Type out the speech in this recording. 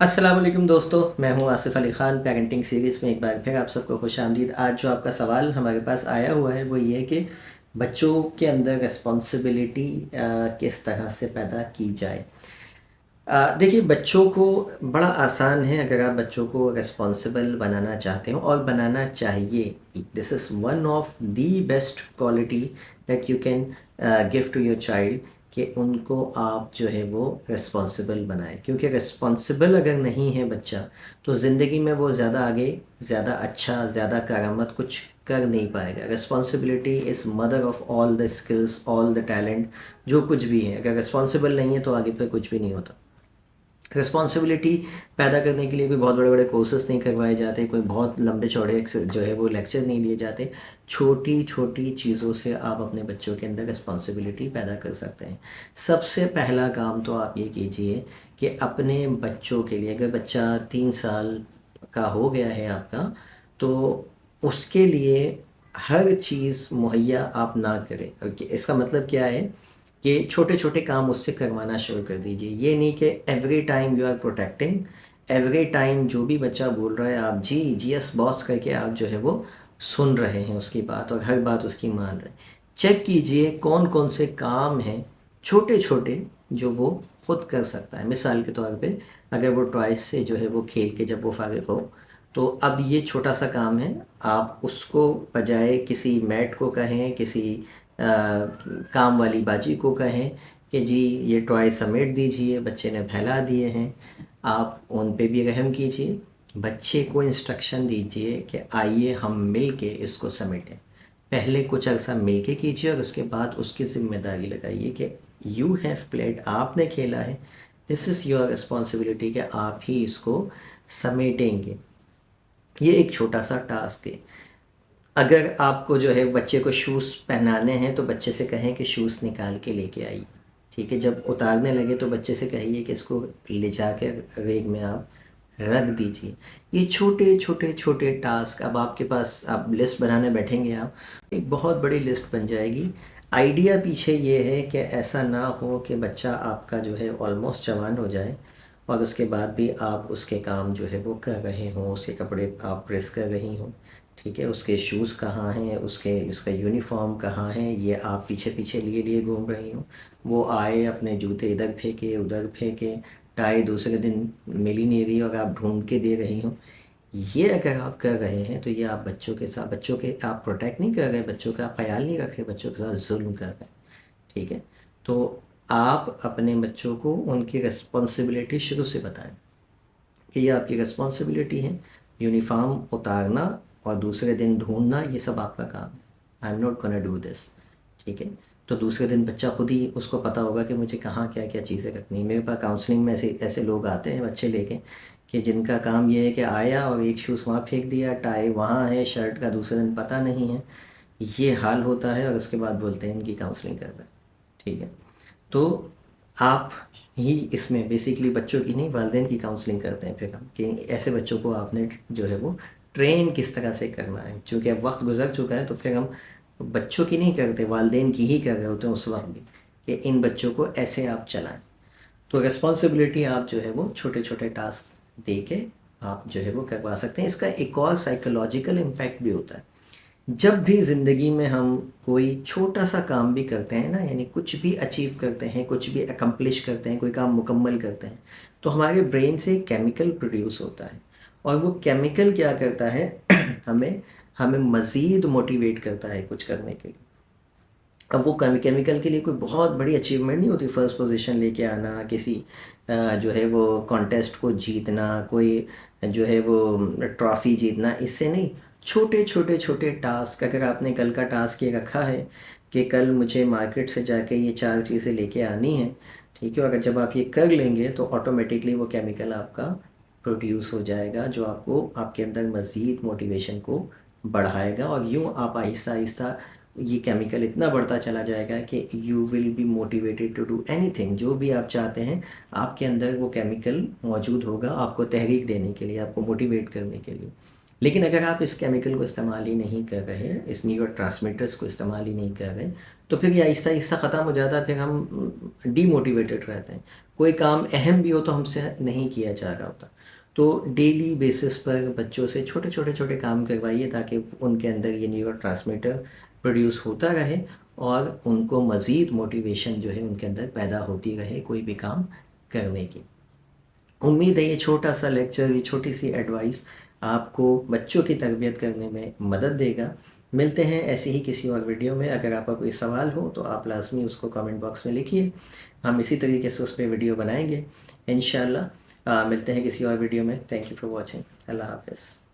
अस्सलाम वालेकुम दोस्तों, मैं हूं आसिफ अली ख़ान। पेरेंटिंग सीरीज़ में एक बार फिर आप सबको खुशामदीद। आज जो आपका सवाल हमारे पास आया हुआ है वो ये है कि बच्चों के अंदर रिस्पॉन्सिबिलिटी किस तरह से पैदा की जाए। देखिए, बच्चों को बड़ा आसान है अगर आप बच्चों को रिस्पॉन्सिबल बनाना चाहते हो और बनाना चाहिए। This is one of the best quality that you can give to your child कि उनको आप जो है वो रिस्पॉन्सिबल बनाएं, क्योंकि रिस्पॉन्सिबल अगर नहीं है बच्चा तो ज़िंदगी में वो ज़्यादा आगे, ज़्यादा अच्छा, ज़्यादा करामत कुछ कर नहीं पाएगा। Responsibility is mother of all the skills, all the talent. जो कुछ भी है, अगर रिस्पॉन्सिबल नहीं है तो आगे पे कुछ भी नहीं होता। रिस्पॉन्सिबिलिटी पैदा करने के लिए कोई बहुत बड़े बड़े कोर्सेस नहीं करवाए जाते, कोई बहुत लंबे चौड़े जो है वो लेक्चर नहीं लिए जाते। छोटी छोटी चीज़ों से आप अपने बच्चों के अंदर रिस्पॉन्सिबिलिटी पैदा कर सकते हैं। सबसे पहला काम तो आप ये कीजिए कि अपने बच्चों के लिए, अगर बच्चा 3 साल का हो गया है आपका, तो उसके लिए हर चीज़ मुहैया आप ना करें। इसका मतलब क्या है कि छोटे छोटे काम उससे करवाना शुरू कर दीजिए। ये नहीं कि every time you are protecting, every time जो भी बच्चा बोल रहा है आप जी जी यस बॉस करके आप जो है वो सुन रहे हैं उसकी बात और हर बात उसकी मान रहे हैं। चेक कीजिए कौन कौन से काम हैं छोटे छोटे जो वो खुद कर सकता है। मिसाल के तौर पे, अगर वो टॉयज से जो है वो खेल के जब वो फारिग हो, तो अब ये छोटा सा काम है, आप उसको बजाय किसी मैट को कहें, किसी काम वाली बाजी को कहें कि जी ये टॉय समेट दीजिए, बच्चे ने फैला दिए हैं, आप उन पे भी रहम कीजिए। बच्चे को इंस्ट्रक्शन दीजिए कि आइए हम मिल के इसको समेटें। पहले कुछ अर्सा मिल के कीजिए और उसके बाद उसकी ज़िम्मेदारी लगाइए कि यू हैव प्लेड, आपने खेला है, दिस इज़ योर रिस्पॉन्सिबिलिटी कि आप ही इसको समेटेंगे। ये एक छोटा सा टास्क है। अगर आपको जो है बच्चे को शूज़ पहनाने हैं तो बच्चे से कहें कि शूज़ निकाल के लेके आइए। ठीक है, जब उतारने लगे तो बच्चे से कहिए कि इसको ले जाके रेक में आप रख दीजिए। ये छोटे छोटे छोटे टास्क, अब आपके पास आप लिस्ट बनाने बैठेंगे, आप एक बहुत बड़ी लिस्ट बन जाएगी। आइडिया पीछे ये है कि ऐसा ना हो कि बच्चा आपका जो है ऑलमोस्ट जवान हो जाए और उसके बाद भी आप उसके काम जो है वो कर रहे हों, उसके कपड़े आप प्रेस कर रही हों। ठीक है, उसके शूज़ कहाँ हैं, उसका यूनिफ़ॉर्म कहाँ है, ये आप पीछे पीछे लिए लिए घूम रही हो। वो आए अपने जूते इधर फेंके उधर फेंके, टाई दूसरे दिन मिल ही नहीं रही और आप ढूंढ के दे रही हो। ये अगर आप कर रहे हैं तो ये आप बच्चों के साथ, बच्चों के आप प्रोटेक्ट नहीं कर रहे, बच्चों का ख्याल नहीं रख रहे, बच्चों के साथ जुल्म कर रहे हैं। ठीक है, तो आप अपने बच्चों को उनकी रिस्पॉन्सिबिलिटी शुरू से बताएं कि ये आपकी रिस्पॉन्सिबिलिटी है, यूनिफ़ॉर्म उतारना और दूसरे दिन ढूंढना, ये सब आपका काम है। I am not gonna do this. ठीक है, तो दूसरे दिन बच्चा खुद ही, उसको पता होगा कि मुझे कहाँ क्या क्या चीज़ें रखनी है। मेरे पास काउंसलिंग में ऐसे ऐसे लोग आते हैं बच्चे लेके, कि जिनका काम ये है कि आया और एक शूज़ वहाँ फेंक दिया, टाई वहाँ है, शर्ट का दूसरे दिन पता नहीं है। ये हाल होता है और उसके बाद बोलते हैं इनकी काउंसलिंग कर दें। ठीक है, तो आप ही इसमें बेसिकली बच्चों की नहीं, वालिदैन की काउंसलिंग करते हैं फिर हम, कि ऐसे बच्चों को आपने जो है वो ट्रेन किस तरह से करना है। चूँकि अब वक्त गुजर चुका है तो फिर हम बच्चों की नहीं करते, वालिदैन की ही कर रहे होते हैं उस वक्त भी, कि इन बच्चों को ऐसे आप चलाएं। तो रिस्पॉन्सिबिलिटी आप जो है वो छोटे छोटे टास्क दे के आप जो है वो करवा सकते हैं। इसका एक और साइकोलॉजिकल इम्पैक्ट भी होता है। जब भी ज़िंदगी में हम कोई छोटा सा काम भी करते हैं ना, यानी कुछ भी अचीव करते हैं, कुछ भी अकम्प्लिश करते हैं, कोई काम मुकम्मल करते हैं, तो हमारे ब्रेन से केमिकल प्रोड्यूस होता है और वो केमिकल क्या करता है हमें हमें मज़ीद मोटिवेट करता है कुछ करने के लिए। अब वो केमिकल के लिए कोई बहुत बड़ी अचीवमेंट नहीं होती, फर्स्ट पोजीशन लेके आना, किसी जो है वो कॉन्टेस्ट को जीतना, कोई जो है वो ट्रॉफ़ी जीतना, इससे नहीं। छोटे छोटे छोटे टास्क, अगर आपने कल का टास्क ये रखा है कि कल मुझे मार्केट से जाके ये 4 चीज़ें लेके आनी है, ठीक है, और अगर जब आप ये कर लेंगे तो ऑटोमेटिकली वो केमिकल आपका प्रोड्यूस हो जाएगा जो आपको, आपके अंदर मज़ीद मोटिवेशन को बढ़ाएगा और यूँ आप आहिस्ता आहिस्ता ये केमिकल इतना बढ़ता चला जाएगा कि you will be motivated to do anything. जो भी आप चाहते हैं आपके अंदर वो केमिकल मौजूद होगा, आपको तहरीक देने के लिए, आपको मोटिवेट करने के लिए। लेकिन अगर आप इस केमिकल को इस्तेमाल ही नहीं कर रहे, इस न्यूरो ट्रांसमीटर्स को इस्तेमाल ही नहीं कर रहे, तो फिर ये आहिस्ता आहिस्ता ख़त्म हो जाता है, फिर हम डीमोटिवेटेड रहते हैं। कोई काम अहम भी हो तो हमसे नहीं किया जा रहा होता। तो डेली बेसिस पर बच्चों से छोटे काम करवाइए ताकि उनके अंदर ये न्यूरोट्रांसमीटर प्रोड्यूस होता रहे और उनको मज़ीद मोटिवेशन जो है उनके अंदर पैदा होती रहे कोई भी काम करने की। उम्मीद है ये छोटा सा लेक्चर, ये छोटी सी एडवाइस आपको बच्चों की तरबियत करने में मदद देगा। मिलते हैं ऐसी ही किसी और वीडियो में। अगर आपका कोई सवाल हो तो आप लाज़मी उसको कमेंट बॉक्स में लिखिए, हम इसी तरीके से उस पे वीडियो बनाएंगे इंशाल्लाह। मिलते हैं किसी और वीडियो में। Thank you for watching. अल्लाह हाफ़िज़।